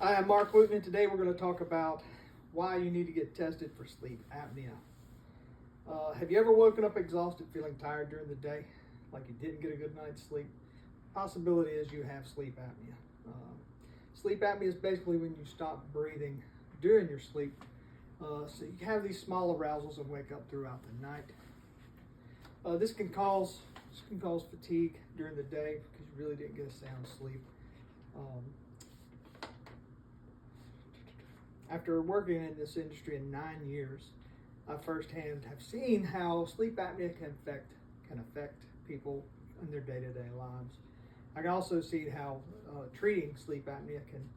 Hi, I'm Mark Wooten, and today we're going to talk about why you need to get tested for sleep apnea. Have you ever woken up exhausted, feeling tired during the day, like you didn't get a good night's sleep? Possibility is you have sleep apnea. Sleep apnea is basically when you stop breathing during your sleep. So you have these small arousals and wake up throughout the night. This can cause fatigue during the day because you really didn't get a sound sleep. After working in this industry in 9 years, I firsthand have seen how sleep apnea can affect people in their day-to-day lives. I can also see how treating sleep apnea can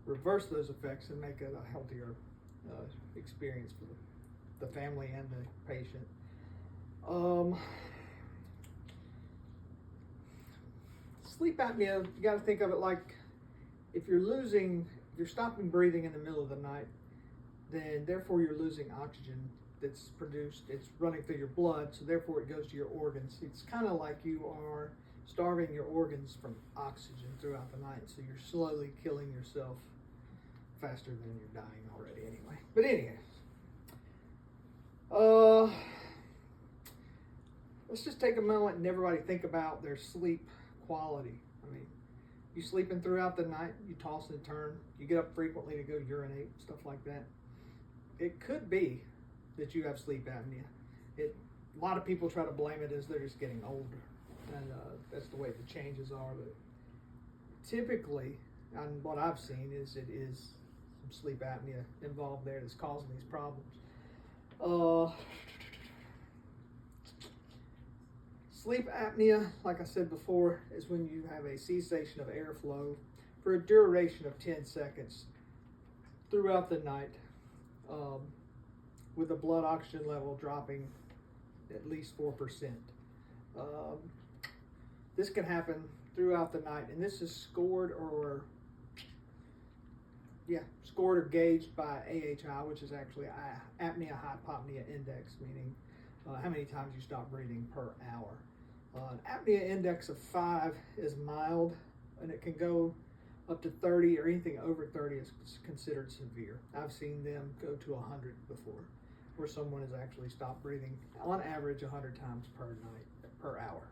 reverse those effects and make it a healthier experience for the family and the patient. Sleep apnea, you got to think of it like if you're stopping breathing in the middle of the night, then therefore you're losing oxygen that's produced, it's running through your blood, so therefore it goes to your organs. It's kind of like you are starving your organs from oxygen throughout the night, so you're slowly killing yourself faster than you're dying already anyway. But anyway, let's just take a moment and everybody think about their sleep quality. I mean, you sleeping throughout the night, you toss and turn, you get up frequently to go urinate, stuff like that. It could be that you have sleep apnea. A lot of people try to blame it as they're just getting older, and that's the way the changes are. But typically, and what I've seen is it is some sleep apnea involved there that's causing these problems. Sleep apnea, like I said before, is when you have a cessation of airflow for a duration of 10 seconds throughout the night, with the blood oxygen level dropping at least 4%. This can happen throughout the night, and this is scored or gauged by AHI, which is actually apnea-hypopnea index, meaning how many times you stop breathing per hour. An apnea index of 5 is mild, and it can go up to 30, or anything over 30 is considered severe. I've seen them go to 100 before, where someone has actually stopped breathing on average 100 times per hour.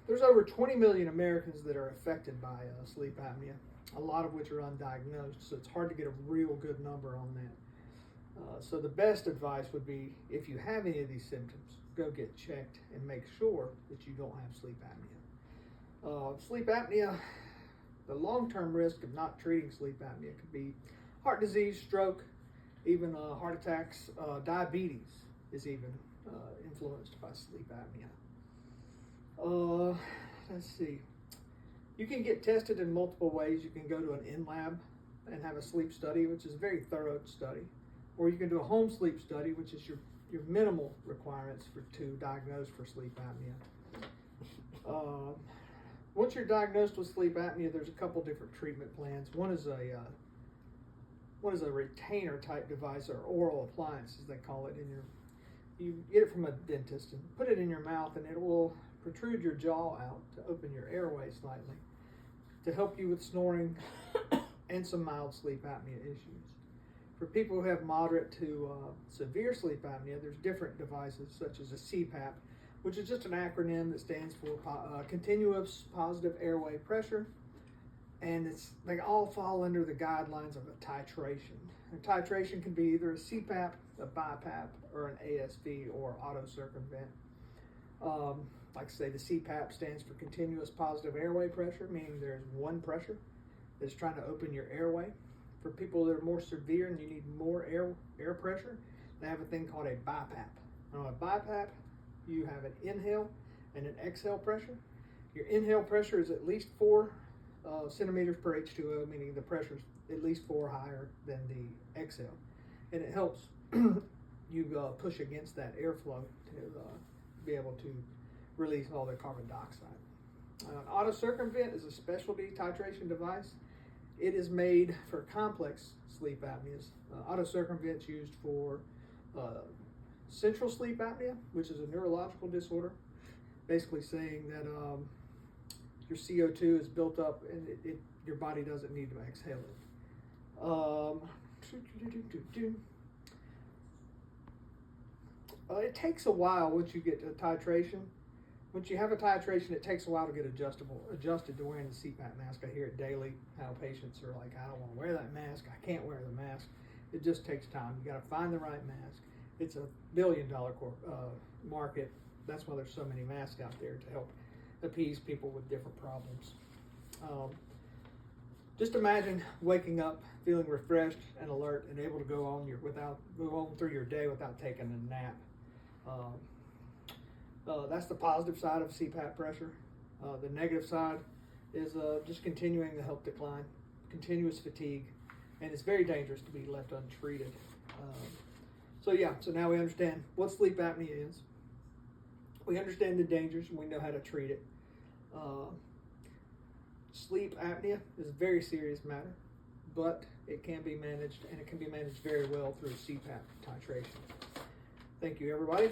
There's over 20 million Americans that are affected by sleep apnea, a lot of which are undiagnosed, so it's hard to get a real good number on that. So the best advice would be, if you have any of these symptoms, go get checked and make sure that you don't have sleep apnea. Sleep apnea, the long-term risk of not treating sleep apnea could be heart disease, stroke, even heart attacks. Diabetes is even influenced by sleep apnea. Let's see. You can get tested in multiple ways. You can go to an in-lab and have a sleep study, which is a very thorough study. Or you can do a home sleep study, which is your minimal requirements to diagnose for sleep apnea. Once you're diagnosed with sleep apnea, there's a couple different treatment plans. One is a retainer type device, or oral appliance as they call it. You get it from a dentist and put it in your mouth, and it will protrude your jaw out to open your airway slightly to help you with snoring and some mild sleep apnea issues. For people who have moderate to severe sleep apnea, there's different devices such as a CPAP, which is just an acronym that stands for continuous positive airway pressure, and they all fall under the guidelines of a titration. A titration can be either a CPAP, a BiPAP, or an ASV, or auto circumvent. Like I say, the CPAP stands for continuous positive airway pressure, meaning there's one pressure that's trying to open your airway. For people that are more severe and you need more air pressure, they have a thing called a BiPAP. On a BiPAP, you have an inhale and an exhale pressure. Your inhale pressure is at least 4 centimeters per H2O, meaning the pressure is at least 4 higher than the exhale. And it helps you push against that airflow to be able to release all the carbon dioxide. An auto circumvent is a specialty titration device. It is made for complex sleep apneas. Auto circumvent's used for central sleep apnea, which is a neurological disorder, basically saying that your CO2 is built up and it your body doesn't need to exhale it. It takes a while once you get to titration. Once you have a titration, it takes a while to get adjusted to wearing the CPAP mask. I hear it daily, how patients are like, I don't want to wear that mask. I can't wear the mask. It just takes time. You got to find the right mask. It's a billion-dollar market. That's why there's so many masks out there to help appease people with different problems. Just imagine waking up feeling refreshed and alert and able to go on through your day without taking a nap. That's the positive side of CPAP pressure. The negative side is just continuing the health decline, continuous fatigue, and it's very dangerous to be left untreated. So now we understand what sleep apnea is. We understand the dangers and we know how to treat it. Sleep apnea is a very serious matter, but it can be managed, and it can be managed very well through CPAP titration. Thank you, everybody.